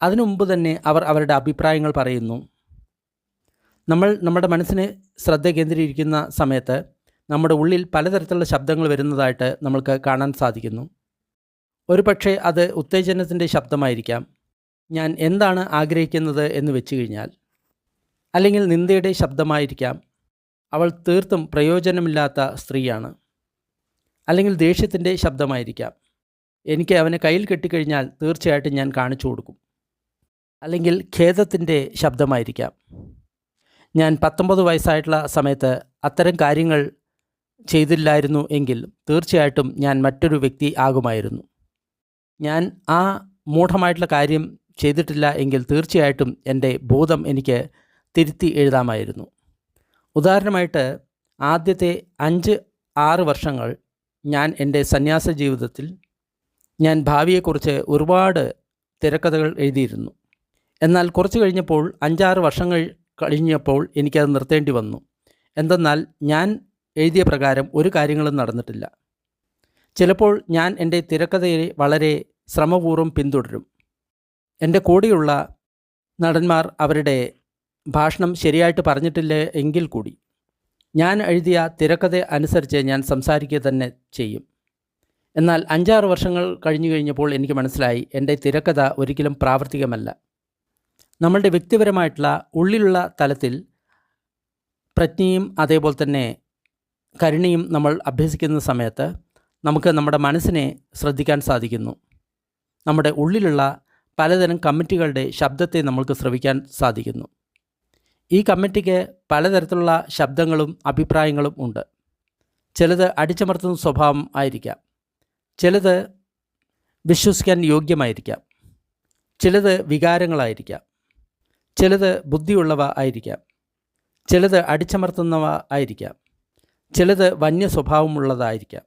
അതിനു മുമ്പ് തന്നെ അവർ അവരുടെ അഭിപ്രായങ്ങൾ പറയുന്നു. നമ്മൾ നമ്മുടെ മനസ്സിനെ ശ്രദ്ധ കേന്ദ്രീകരിക്കുന്ന സമയത്ത് നമ്മുടെ ഉള്ളിൽ പലതരത്തിലുള്ള ശബ്ദങ്ങൾ വരുന്നതായിട്ട് നമ്മൾക്ക് കാണാൻ സാധിക്കുന്നു. ഒരു പക്ഷേ അത് ഉത്തേജനത്തിൻ്റെ ശബ്ദമായിരിക്കാം. ഞാൻ എന്താണ് ആഗ്രഹിക്കുന്നത് എന്ന് വെച്ച് കഴിഞ്ഞാൽ. അല്ലെങ്കിൽ നിന്ദയുടെ ശബ്ദമായിരിക്കാം. അവൾ തീർത്തും പ്രയോജനമില്ലാത്ത സ്ത്രീയാണ്. അല്ലെങ്കിൽ ദേഷ്യത്തിൻ്റെ ശബ്ദമായിരിക്കാം. എനിക്ക് അവനെ കയ്യിൽ കെട്ടിക്കഴിഞ്ഞാൽ തീർച്ചയായിട്ടും ഞാൻ കാണിച്ചു കൊടുക്കും. അല്ലെങ്കിൽ ഖേദത്തിൻ്റെ ശബ്ദമായിരിക്കാം. ഞാൻ 19 വയസ്സായിട്ടുള്ള സമയത്ത് അത്തരം കാര്യങ്ങൾ ചെയ്തില്ലായിരുന്നു എങ്കിൽ തീർച്ചയായിട്ടും ഞാൻ മറ്റൊരു വ്യക്തി ആകുമായിരുന്നു. ഞാൻ ആ മൂഢമായിട്ടുള്ള കാര്യം ചെയ്തിട്ടില്ല എങ്കിൽ തീർച്ചയായിട്ടും എൻ്റെ ബോധം എനിക്ക് തിരുത്തി എഴുതാമായിരുന്നു. ഉദാഹരണമായിട്ട് ആദ്യത്തെ 5-6 വർഷങ്ങൾ ഞാൻ എൻ്റെ സന്യാസ ജീവിതത്തിൽ ഞാൻ ഭാവിയെക്കുറിച്ച് ഒരുപാട് തിരക്കഥകൾ എഴുതിയിരുന്നു. എന്നാൽ കുറച്ച് കഴിഞ്ഞപ്പോൾ 5-6 വർഷങ്ങൾ കഴിഞ്ഞപ്പോൾ എനിക്കത് നിർത്തേണ്ടി വന്നു. എന്തെന്നാൽ ഞാൻ എഴുതിയ പ്രകാരം ഒരു കാര്യങ്ങളും നടന്നിട്ടില്ല. ചിലപ്പോൾ ഞാൻ എൻ്റെ തിരക്കഥയെ വളരെ ശ്രമപൂർവ്വം പിന്തുടരും. എൻ്റെ കൂടെയുള്ള നടന്മാർ അവരുടെ ഭാഷണം ശരിയായിട്ട് പറഞ്ഞിട്ടില്ല എങ്കിൽ കൂടി ഞാൻ എഴുതിയ തിരക്കഥ അനുസരിച്ച് ഞാൻ സംസാരിക്കുക തന്നെ ചെയ്യും. എന്നാൽ 5-6 വർഷങ്ങൾ കഴിഞ്ഞപ്പോൾ എനിക്ക് മനസ്സിലായി എൻ്റെ തിരക്കഥ ഒരിക്കലും പ്രാവർത്തികമല്ല. നമ്മളുടെ വ്യക്തിപരമായിട്ടുള്ള ഉള്ളിലുള്ള തലത്തിൽ പ്രജ്ഞയും അതേപോലെ തന്നെ കരുണയും നമ്മൾ അഭ്യസിക്കുന്ന സമയത്ത് നമുക്ക് നമ്മുടെ മനസ്സിനെ ശ്രദ്ധിക്കാൻ സാധിക്കുന്നു. നമ്മുടെ ഉള്ളിലുള്ള പലതരം കമ്മിറ്റികളുടെ ശബ്ദത്തെ നമ്മൾക്ക് ശ്രവിക്കാൻ സാധിക്കുന്നു. ഈ കമ്മിറ്റിക്ക് പലതരത്തിലുള്ള ശബ്ദങ്ങളും അഭിപ്രായങ്ങളും ഉണ്ട്. ചിലത് അടിച്ചമർത്തുന്ന സ്വഭാവം ആയിരിക്കാം. ചിലത് വിശ്വസിക്കാൻ യോഗ്യമായിരിക്കാം. ചിലത് വികാരങ്ങളായിരിക്കാം. ചിലത് ബുദ്ധിയുള്ളവ ആയിരിക്കാം. ചിലത് അടിച്ചമർത്തുന്നവ ആയിരിക്കാം. ചിലത് വന്യ സ്വഭാവമുള്ളതായിരിക്കാം.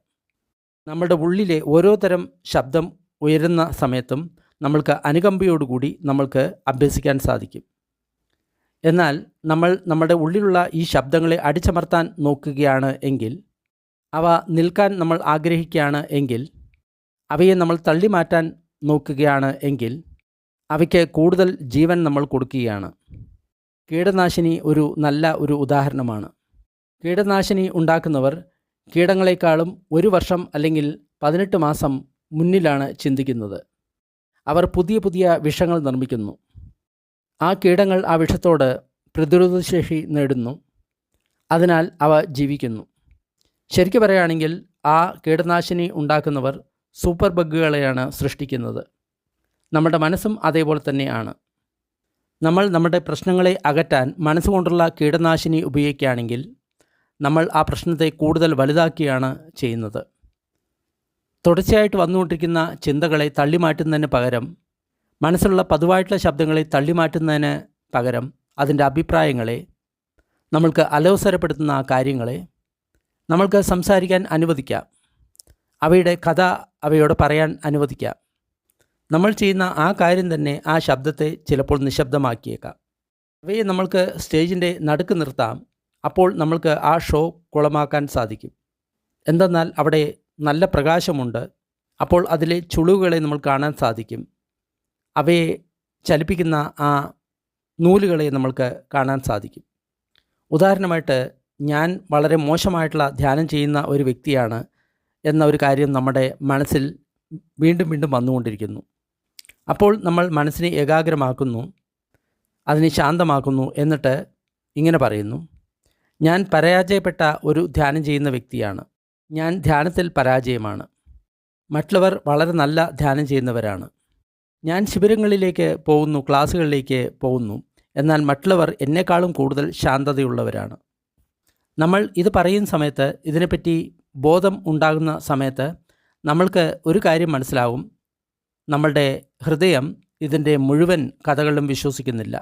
നമ്മുടെ ഉള്ളിലെ ഓരോ തരം ശബ്ദം ഉയരുന്ന സമയത്തും നമ്മൾക്ക് അനുകമ്പയോടുകൂടി നമ്മൾക്ക് അഭ്യസിക്കാൻ സാധിക്കും. എന്നാൽ നമ്മൾ നമ്മുടെ ഉള്ളിലുള്ള ഈ ശബ്ദങ്ങളെ അടിച്ചമർത്താൻ നോക്കുകയാണ് എങ്കിൽ, അവ നിൽക്കാൻ നമ്മൾ ആഗ്രഹിക്കുകയാണ് എങ്കിൽ, അവയെ നമ്മൾ തള്ളിമാറ്റാൻ നോക്കുകയാണ് എങ്കിൽ അവയ്ക്ക് കൂടുതൽ ജീവൻ നമ്മൾ കൊടുക്കുകയാണ്. കീടനാശിനി നല്ല ഒരു ഉദാഹരണമാണ്. കീടനാശിനി ഉണ്ടാക്കുന്നവർ കീടങ്ങളെക്കാളും 1 വർഷം അല്ലെങ്കിൽ 18 മാസം മുന്നിലാണ് ചിന്തിക്കുന്നത്. അവർ പുതിയ പുതിയ വിഷങ്ങൾ നിർമ്മിക്കുന്നു. ആ കീടങ്ങൾ ആ വിഷത്തോട് പ്രതിരോധശേഷി നേടുന്നു. അതിനാൽ അവ ജീവിക്കുന്നു. ശരിക്കു പറയുകയാണെങ്കിൽ ആ കീടനാശിനി ഉണ്ടാക്കുന്നവർ സൂപ്പർ ബഗ്ഗുകളെയാണ് സൃഷ്ടിക്കുന്നത്. നമ്മുടെ മനസ്സും അതേപോലെ തന്നെയാണ്. നമ്മൾ നമ്മുടെ പ്രശ്നങ്ങളെ അകറ്റാൻ മനസ്സുകൊണ്ടുള്ള കീടനാശിനി ഉപയോഗിക്കുകയാണെങ്കിൽ നമ്മൾ ആ പ്രശ്നത്തെ കൂടുതൽ വലുതാക്കിയാണ് ചെയ്യുന്നത്. തുടർച്ചയായിട്ട് വന്നുകൊണ്ടിരിക്കുന്ന ചിന്തകളെ തള്ളിമാറ്റുന്നതിന് പകരം, മനസ്സിലുള്ള പതിവായിട്ടുള്ള ശബ്ദങ്ങളെ തള്ളിമാറ്റുന്നതിന് പകരം അതിൻ്റെ അഭിപ്രായങ്ങളെ, നമ്മൾക്ക് അലോസരപ്പെടുത്തുന്ന ആ കാര്യങ്ങളെ നമ്മൾക്ക് സംസാരിക്കാൻ അനുവദിക്കാം. അവയുടെ കഥ അവയോട് പറയാൻ അനുവദിക്കാം. നമ്മൾ ചെയ്യുന്ന ആ കാര്യം തന്നെ ആ ശബ്ദത്തെ ചിലപ്പോൾ നിശബ്ദമാക്കിയേക്കാം. അവയെ നമ്മൾക്ക് സ്റ്റേജിൻ്റെ നടുക്ക് നിർത്താം. അപ്പോൾ നമ്മൾക്ക് ആ ഷോ കുളമാക്കാൻ സാധിക്കും. എന്തെന്നാൽ അവിടെ നല്ല പ്രകാശമുണ്ട്. അപ്പോൾ അതിലെ ചുളിവുകളെ നമ്മൾ കാണാൻ സാധിക്കും. അവയെ ചലിപ്പിക്കുന്ന ആ നൂലുകളെ നമ്മൾക്ക് കാണാൻ സാധിക്കും. ഉദാഹരണമായിട്ട്, ഞാൻ വളരെ മോശമായിട്ടുള്ള ധ്യാനം ചെയ്യുന്ന ഒരു വ്യക്തിയാണ് എന്ന ഒരു കാര്യം നമ്മുടെ മനസ്സിൽ വീണ്ടും വീണ്ടും വന്നുകൊണ്ടിരിക്കുന്നു. അപ്പോൾ നമ്മൾ മനസ്സിനെ ഏകാഗ്രമാക്കുന്നു, അതിനെ ശാന്തമാക്കുന്നു. എന്നിട്ട് ഇങ്ങനെ പറയുന്നു: ഞാൻ പരാജയപ്പെട്ട ഒരു ധ്യാനം ചെയ്യുന്ന വ്യക്തിയാണ്. ഞാൻ ധ്യാനത്തിൽ പരാജയമാണ്. മറ്റുള്ളവർ വളരെ നല്ല ധ്യാനം ചെയ്യുന്നവരാണ്. ഞാൻ ശിബിരങ്ങളിലേക്ക് പോകുന്നു, ക്ലാസ്സുകളിലേക്ക് പോകുന്നു. എന്നാൽ മറ്റുള്ളവർ എന്നെക്കാളും കൂടുതൽ ശാന്തതയുള്ളവരാണ്. നമ്മൾ ഇത് പറയുന്ന സമയത്ത്, ഇതിനെപ്പറ്റി ബോധം ഉണ്ടാകുന്ന സമയത്ത് നമ്മൾക്ക് ഒരു കാര്യം മനസ്സിലാവും: നമ്മളുടെ ഹൃദയം ഇതിൻ്റെ മുഴുവൻ കഥകളിലും വിശ്വസിക്കുന്നില്ല.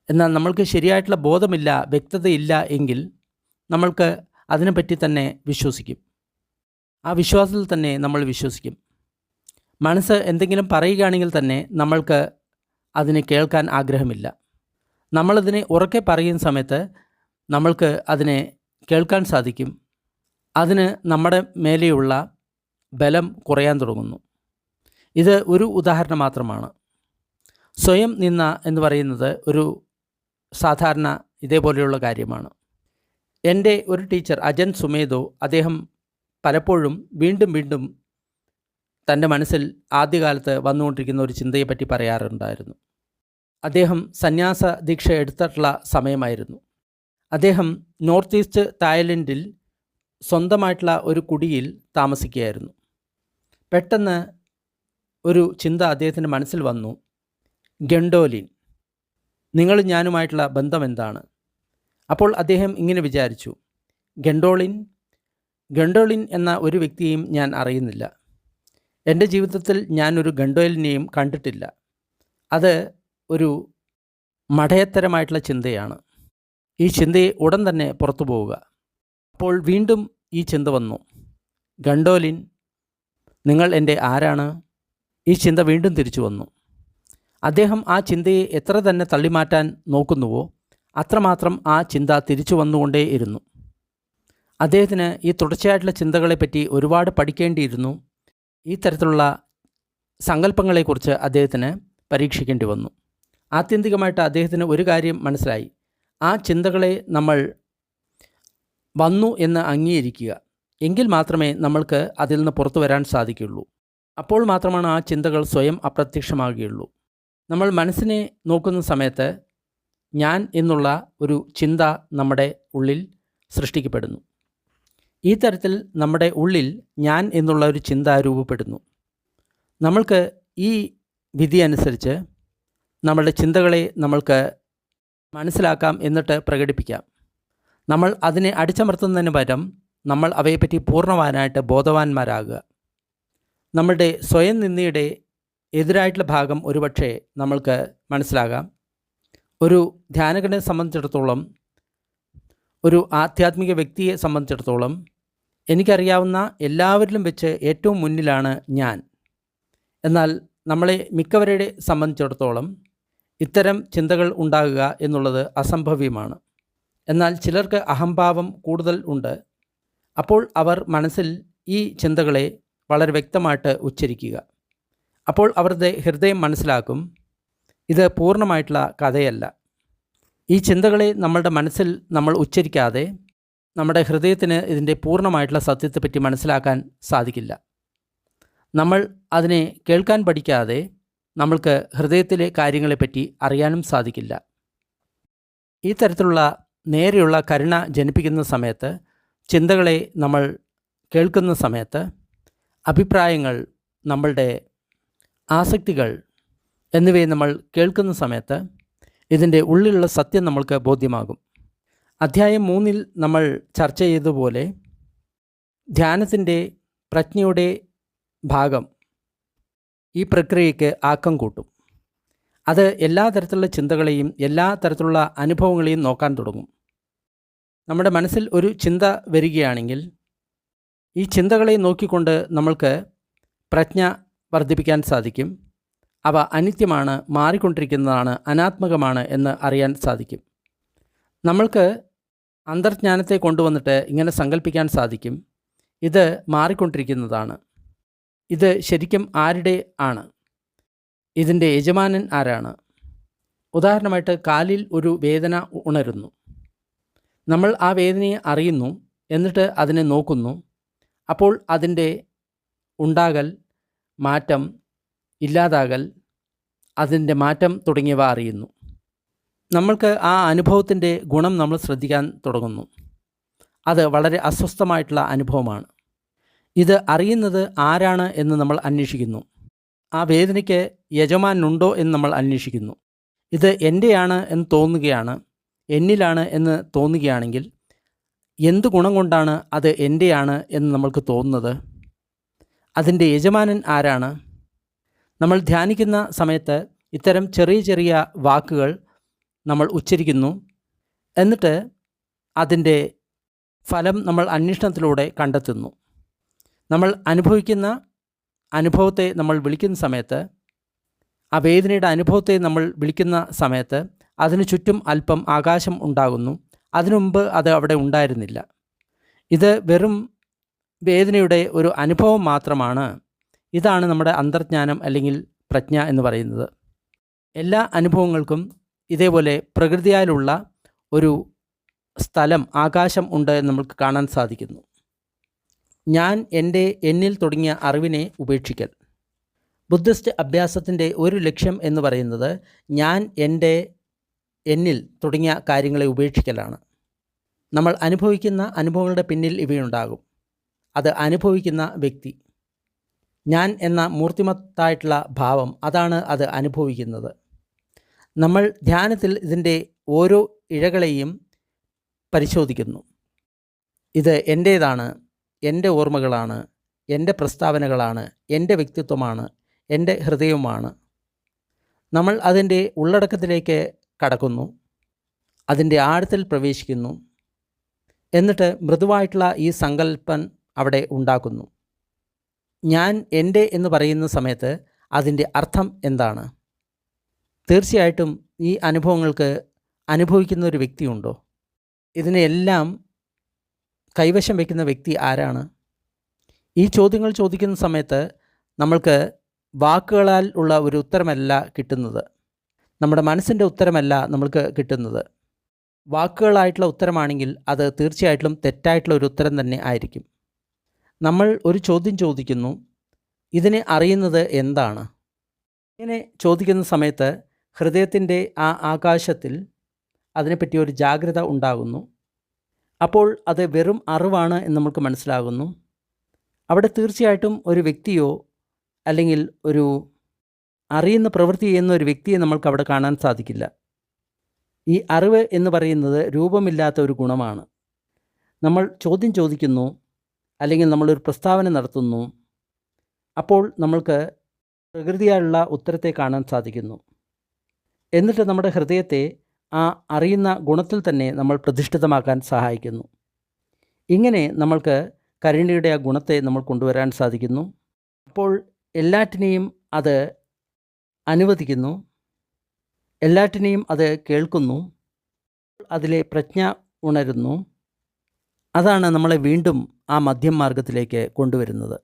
എന്നാൽ നമ്മൾക്ക് ശരിയായിട്ടുള്ള ബോധമില്ല, വ്യക്തതയില്ല എങ്കിൽ നമ്മൾക്ക് അതിനെപ്പറ്റി തന്നെ വിശ്വസിക്കും. ആ വിശ്വാസത്തിൽ തന്നെ നമ്മൾ വിശ്വസിക്കും. മനസ്സ് എന്തെങ്കിലും പറയുകയാണെങ്കിൽ തന്നെ നമ്മൾക്ക് അതിനെ കേൾക്കാൻ ആഗ്രഹമില്ല. നമ്മളതിനെ ഉറക്കെ പറയുന്ന സമയത്ത് നമ്മൾക്ക് അതിനെ കേൾക്കാൻ സാധിക്കും. അതിന് നമ്മുടെ മേലെയുള്ള ബലം കുറയാൻ തുടങ്ങുന്നു. ഇത് ഒരു ഉദാഹരണം മാത്രമാണ്. സ്വയം നിന്ന എന്ന് പറയുന്നത് ഒരു സാധാരണ ഇതേപോലെയുള്ള കാര്യമാണ്. എൻ്റെ ഒരു ടീച്ചർ അജൻ സുമേധോ, അദ്ദേഹം പലപ്പോഴും വീണ്ടും വീണ്ടും തൻ്റെ മനസ്സിൽ ആദ്യകാലത്ത് വന്നുകൊണ്ടിരിക്കുന്ന ഒരു ചിന്തയെപ്പറ്റി പറയാറുണ്ടായിരുന്നു. അദ്ദേഹം സന്യാസ ദീക്ഷ എടുത്തിട്ടുള്ള സമയമായിരുന്നു. അദ്ദേഹം നോർത്ത് ഈസ്റ്റ് തായ്ലൻഡിൽ സ്വന്തമായിട്ടുള്ള ഒരു കുടിയിൽ താമസിക്കുകയായിരുന്നു. പെട്ടെന്ന് ഒരു ചിന്ത അദ്ദേഹത്തിൻ്റെ മനസ്സിൽ വന്നു: ഗണ്ടോലിൻ, നിങ്ങളും ഞാനുമായിട്ടുള്ള ബന്ധം എന്താണ്? അപ്പോൾ അദ്ദേഹം ഇങ്ങനെ വിചാരിച്ചു: ഗണ്ടോളിൻ എന്ന ഒരു വ്യക്തിയെയും ഞാൻ അറിയുന്നില്ല. എൻ്റെ ജീവിതത്തിൽ ഞാനൊരു ഗണ്ടോലിനെയും കണ്ടിട്ടില്ല. അത് ഒരു മഠയത്തരമായിട്ടുള്ള ചിന്തയാണ്. ഈ ചിന്തയെ ഉടൻ തന്നെ പുറത്തു പോവുക. അപ്പോൾ വീണ്ടും ഈ ചിന്ത വന്നു: ഗണ്ടോലിൻ, നിങ്ങൾ എൻ്റെ ആരാണ്? ഈ ചിന്ത വീണ്ടും തിരിച്ചു വന്നു. അദ്ദേഹം ആ ചിന്തയെ എത്ര തന്നെ തള്ളിമാറ്റാൻ നോക്കുന്നുവോ അത്രമാത്രം ആ ചിന്ത തിരിച്ചു വന്നുകൊണ്ടേയിരുന്നു. അദ്ദേഹത്തിന് ഈ തുടർച്ചയായിട്ടുള്ള ചിന്തകളെപ്പറ്റി ഒരുപാട് പഠിക്കേണ്ടിയിരുന്നു. ഈ തരത്തിലുള്ള സങ്കല്പങ്ങളെക്കുറിച്ച് അദ്ദേഹത്തിന് പരീക്ഷിക്കേണ്ടി വന്നു. ആത്യന്തികമായിട്ട് അദ്ദേഹത്തിന് ഒരു കാര്യം മനസ്സിലായി: ആ ചിന്തകളെ നമ്മൾ വന്നു എന്ന് അംഗീകരിക്കുക. എങ്കിൽ മാത്രമേ നമ്മൾക്ക് അതിൽ നിന്ന് പുറത്തു വരാൻ സാധിക്കുകയുള്ളൂ. അപ്പോൾ മാത്രമാണ് ആ ചിന്തകൾ സ്വയം അപ്രത്യക്ഷമാകുകയുള്ളൂ. നമ്മൾ മനസ്സിനെ നോക്കുന്ന സമയത്ത് ഞാൻ എന്നുള്ള ഒരു ചിന്ത നമ്മുടെ ഉള്ളിൽ സൃഷ്ടിക്കപ്പെടുന്നു. ഈ തരത്തിൽ നമ്മുടെ ഉള്ളിൽ ഞാൻ എന്നുള്ള ഒരു ചിന്ത രൂപപ്പെടുന്നു. നമ്മൾക്ക് ഈ വിധി അനുസരിച്ച് നമ്മളുടെ ചിന്തകളെ നമ്മൾക്ക് മനസ്സിലാക്കാം, എന്നിട്ട് പ്രകടിപ്പിക്കാം. നമ്മൾ അതിനെ അടിച്ചമർത്തുന്നതിന് പകരം നമ്മൾ അവയെപ്പറ്റി പൂർണ്ണമാനായിട്ട് ബോധവാന്മാരാകുക. നമ്മളുടെ സ്വയം നിന്ദയുടെ എതിരായിട്ടുള്ള ഭാഗം ഒരുപക്ഷെ നമ്മൾക്ക് മനസ്സിലാകാം. ഒരു ധ്യാനകനെ സംബന്ധിച്ചിടത്തോളം, ഒരു ആധ്യാത്മിക വ്യക്തിയെ സംബന്ധിച്ചിടത്തോളം, എനിക്കറിയാവുന്ന എല്ലാവരിലും വെച്ച് ഏറ്റവും മുന്നിലാണ് ഞാൻ. എന്നാൽ നമ്മളെ മിക്കവരുടെ സംബന്ധിച്ചിടത്തോളം ഇത്തരം ചിന്തകൾ ഉണ്ടാകുക എന്നുള്ളത് അസംഭവ്യമാണ്. എന്നാൽ ചിലർക്ക് അഹംഭാവം കൂടുതൽ ഉണ്ട്. അപ്പോൾ അവർ മനസ്സിൽ ഈ ചിന്തകളെ വളരെ വ്യക്തമായിട്ട് ഉച്ചരിക്കുക. അപ്പോൾ അവരുടെ ഹൃദയം മനസ്സിലാക്കും, ഇത് പൂർണ്ണമായിട്ടുള്ള കഥയല്ല. ഈ ചിന്തകളെ നമ്മളുടെ മനസ്സിൽ നമ്മൾ ഉച്ചരിക്കാതെ നമ്മുടെ ഹൃദയത്തിന് ഇതിൻ്റെ പൂർണ്ണമായിട്ടുള്ള സത്യത്തെപ്പറ്റി മനസ്സിലാക്കാൻ സാധിക്കില്ല. നമ്മൾ അതിനെ കേൾക്കാൻ പഠിക്കാതെ നമ്മൾക്ക് ഹൃദയത്തിലെ കാര്യങ്ങളെപ്പറ്റി അറിയാനും സാധിക്കില്ല. ഈ തരത്തിലുള്ള നേരെയുള്ള കരുണ ജനിപ്പിക്കുന്ന സമയത്ത്, ചിന്തകളെ നമ്മൾ കേൾക്കുന്ന സമയത്ത്, അഭിപ്രായങ്ങൾ, നമ്മളുടെ ആസക്തികൾ എന്നിവയെ നമ്മൾ കേൾക്കുന്ന സമയത്ത് ഇതിൻ്റെ ഉള്ളിലുള്ള സത്യം നമ്മൾക്ക് ബോധ്യമാകും. അധ്യായം 3 നമ്മൾ ചർച്ച ചെയ്തതുപോലെ ധ്യാനത്തിൻ്റെ പ്രജ്ഞയുടെ ഭാഗം ഈ പ്രക്രിയയ്ക്ക് ആക്കം കൂട്ടും. അത് എല്ലാ തരത്തിലുള്ള ചിന്തകളെയും എല്ലാ തരത്തിലുള്ള അനുഭവങ്ങളെയും നോക്കാൻ തുടങ്ങും. നമ്മുടെ മനസ്സിൽ ഒരു ചിന്ത വരികയാണെങ്കിൽ ഈ ചിന്തകളെ നോക്കിക്കൊണ്ട് നമ്മൾക്ക് പ്രജ്ഞ വർദ്ധിപ്പിക്കാൻ സാധിക്കും. അവ അനിത്യമാണ്, മാറിക്കൊണ്ടിരിക്കുന്നതാണ്, അനാത്മകമാണ് എന്ന് അറിയാൻ സാധിക്കും. നമ്മൾക്ക് അന്തർജ്ഞാനത്തെ കൊണ്ടുവന്നിട്ട് ഇങ്ങനെ സങ്കല്പിക്കാൻ സാധിക്കും, ഇത് മാറിക്കൊണ്ടിരിക്കുന്നതാണ്. ഇത് ശരിക്കും ആരുടെ ആണ്? ഇതിൻ്റെ യജമാനൻ ആരാണ്? ഉദാഹരണമായിട്ട് കാലിൽ ഒരു വേദന ഉണരുന്നു. നമ്മൾ ആ വേദനയെ അറിയുന്നു, എന്നിട്ട് അതിനെ നോക്കുന്നു. അപ്പോൾ അതിൻ്റെ ഉണ്ടാകൽ, മാറ്റം, ഇല്ലാതാകൽ, അതിൻ്റെ മാറ്റം തുടങ്ങിയവ അറിയുന്നു. നമ്മൾക്ക് ആ അനുഭവത്തിൻ്റെ ഗുണം നമ്മൾ ശ്രദ്ധിക്കാൻ തുടങ്ങുന്നു. അത് വളരെ അസ്വസ്ഥമായിട്ടുള്ള അനുഭവമാണ്. ഇത് അറിയുന്നത് ആരാണ് എന്ന് നമ്മൾ അന്വേഷിക്കുന്നു. ആ വേദനയ്ക്ക് യജമാനുണ്ടോ എന്ന് നമ്മൾ അന്വേഷിക്കുന്നു. ഇത് എൻ്റെയാണ് എന്ന് തോന്നുകയാണ്, എന്നിലാണ് എന്ന് തോന്നുകയാണെങ്കിൽ എന്ത് ഗുണം കൊണ്ടാണ് അത് എൻ്റെയാണ് എന്ന് നമ്മൾക്ക് തോന്നുന്നത്? അതിൻ്റെ യജമാനൻ ആരാണ്? നമ്മൾ ധ്യാനിക്കുന്ന സമയത്ത് ഇത്തരം ചെറിയ ചെറിയ വാക്കുകൾ നമ്മൾ ഉച്ചരിക്കുന്നു. എന്നിട്ട് അതിൻ്റെ ഫലം നമ്മൾ അന്വേഷണത്തിലൂടെ കണ്ടെത്തുന്നു. നമ്മൾ അനുഭവിക്കുന്ന അനുഭവത്തെ നമ്മൾ വിളിക്കുന്ന സമയത്ത്, ആ വേദനയുടെ അനുഭവത്തെ നമ്മൾ വിളിക്കുന്ന സമയത്ത് അതിനു ചുറ്റും അല്പം ആകാശം ഉണ്ടാകുന്നു. അതിനുമുമ്പ് അത് അവിടെ ഉണ്ടായിരുന്നില്ല. ഇത് വെറും വേദനയുടെ ഒരു അനുഭവം മാത്രമാണ്. ഇതാണ് നമ്മുടെ അന്തർജ്ഞാനം അല്ലെങ്കിൽ പ്രജ്ഞ എന്ന് പറയുന്നത്. എല്ലാ അനുഭവങ്ങൾക്കും ഇതേപോലെ പ്രകൃതിയാലുള്ള ഒരു സ്ഥലം, ആകാശം ഉണ്ട് എന്ന് നമുക്ക് കാണാൻ സാധിക്കുന്നു. ഞാൻ എന്നിൽ തുടങ്ങിയ അറിവിനെ ഉപേക്ഷിക്കൽ. ബുദ്ധിസ്റ്റ് അഭ്യാസത്തിൻ്റെ ഒരു ലക്ഷ്യം എന്ന് പറയുന്നത് ഞാൻ എന്നിൽ തുടങ്ങിയ കാര്യങ്ങളെ ഉപേക്ഷിക്കലാണ്. നമ്മൾ അനുഭവിക്കുന്ന അനുഭവങ്ങളുടെ പിന്നിൽ ഇവയുണ്ടാകും. അത് അനുഭവിക്കുന്ന വ്യക്തി, ഞാൻ എന്ന മൂർത്തിമത്തായിട്ടുള്ള ഭാവം, അതാണ് അത് അനുഭവിക്കുന്നത്. നമ്മൾ ധ്യാനത്തിൽ ഇതിൻ്റെ ഓരോ ഇഴകളെയും പരിശോധിക്കുന്നു. ഇത് എൻ്റേതാണ്, എൻ്റെ ഓർമ്മകളാണ്, എൻ്റെ പ്രസ്താവനകളാണ്, എൻ്റെ വ്യക്തിത്വമാണ്, എൻ്റെ ഹൃദയവുമാണ്. നമ്മൾ അതിൻ്റെ ഉള്ളടക്കത്തിലേക്ക് കടക്കുന്നു, അതിൻ്റെ ആഴത്തിൽ പ്രവേശിക്കുന്നു. എന്നിട്ട് മൃദുവായിട്ടുള്ള ഈ സങ്കല്പം അവിടെ ഉണ്ടാക്കുന്നു. ഞാൻ എൻ്റെ എന്ന് പറയുന്ന സമയത്ത് അതിൻ്റെ അർത്ഥം എന്താണ്? തീർച്ചയായിട്ടും ഈ അനുഭവങ്ങൾക്ക് അനുഭവിക്കുന്ന ഒരു വ്യക്തിയുണ്ടോ? ഇതിനെല്ലാം കൈവശം വയ്ക്കുന്ന വ്യക്തി ആരാണ്? ഈ ചോദ്യങ്ങൾ ചോദിക്കുന്ന സമയത്ത് നമ്മൾക്ക് വാക്കുകളാൽ ഉള്ള ഒരു ഉത്തരമല്ല കിട്ടുന്നത്. നമ്മുടെ മനസ്സിൻ്റെ ഉത്തരമല്ല നമ്മൾക്ക് കിട്ടുന്നത്. വാക്കുകളായിട്ടുള്ള ഉത്തരമാണെങ്കിൽ അത് തീർച്ചയായിട്ടും തെറ്റായിട്ടുള്ള ഒരു ഉത്തരം തന്നെ ആയിരിക്കും. നമ്മൾ ഒരു ചോദ്യം ചോദിക്കുന്നു, ഇതിനെ അറിയുന്നത് എന്താണ്? ഇങ്ങനെ ചോദിക്കുന്ന സമയത്ത് ഹൃദയത്തിൻ്റെ ആ ആകാശത്തിൽ അതിനെപ്പറ്റി ഒരു ജാഗ്രത ഉണ്ടാകുന്നു. അപ്പോൾ അത് വെറും അറിവാണ് എന്ന് നമുക്ക് മനസ്സിലാകുന്നു. അവിടെ തീർച്ചയായിട്ടും ഒരു വ്യക്തിയോ അല്ലെങ്കിൽ ഒരു അറിയുന്ന പ്രവൃത്തി ചെയ്യുന്ന ഒരു വ്യക്തിയെ നമ്മൾക്ക് അവിടെ കാണാൻ സാധിക്കില്ല. ഈ അറിവ് എന്ന് പറയുന്നത് രൂപമില്ലാത്ത ഒരു ഗുണമാണ്. നമ്മൾ ചോദ്യം ചോദിക്കുന്നു അല്ലെങ്കിൽ നമ്മളൊരു പ്രസ്താവന നടത്തുന്നു, അപ്പോൾ നമ്മൾക്ക് പ്രകൃതിയാലുള്ള ഉത്തരത്തെ കാണാൻ സാധിക്കുന്നു. എന്നിട്ട് നമ്മുടെ ഹൃദയത്തെ ആ അറിയുന്ന ഗുണത്തിൽ തന്നെ നമ്മൾ പ്രതിഷ്ഠിതമാക്കാൻ സഹായിക്കുന്നു. ഇങ്ങനെ നമ്മൾക്ക് കരുണയുടെ ആ ഗുണത്തെ നമ്മൾ കൊണ്ടുവരാൻ സാധിക്കുന്നു. അപ്പോൾ എല്ലാറ്റിനെയും അത് അനുവദിക്കുന്നു, എല്ലാറ്റിനെയും അത് കേൾക്കുന്നു, അതിലെ പ്രജ്ഞ ഉണരുന്നു. അതാണ് നമ്മളെ വീണ്ടും ആ മധ്യം മാർഗത്തിലേക്ക് കൊണ്ടുവരുന്നത്.